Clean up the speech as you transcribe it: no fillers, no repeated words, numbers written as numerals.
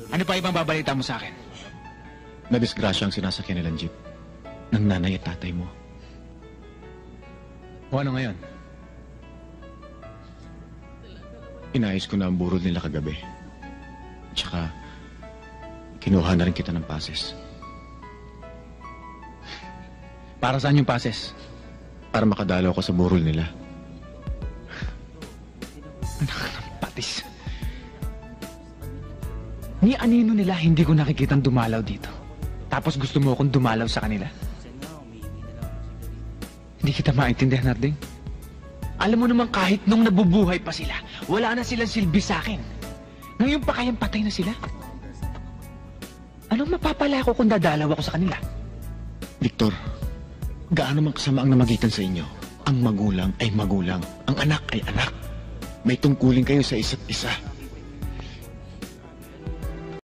Ano pa ibang babalita mo sa akin? Nadisgrasya ang sinasakyan nilang jeep ng nanay at tatay mo. O ano ngayon? Inayos ko na ang burol nila kagabi. Tsaka, kinuha na rin kita ng pases. Para saan yung pases? Para makadalaw ko sa burol nila. Anak ng patis. Ni anino nila hindi ko nakikitang dumalaw dito. Tapos gusto mo akong dumalaw sa kanila? Hindi kita maintindihan, Harding. Alam mo naman kahit nung nabubuhay pa sila, wala na silang silbi sa akin. Ngayon pa kayang patay na sila? Anong mapapala ko kung dadalaw ako sa kanila? Victor, gaano man kasama ang namagitan sa inyo? Ang magulang ay magulang. Ang anak ay anak. May tungkulin kayo sa isa't isa.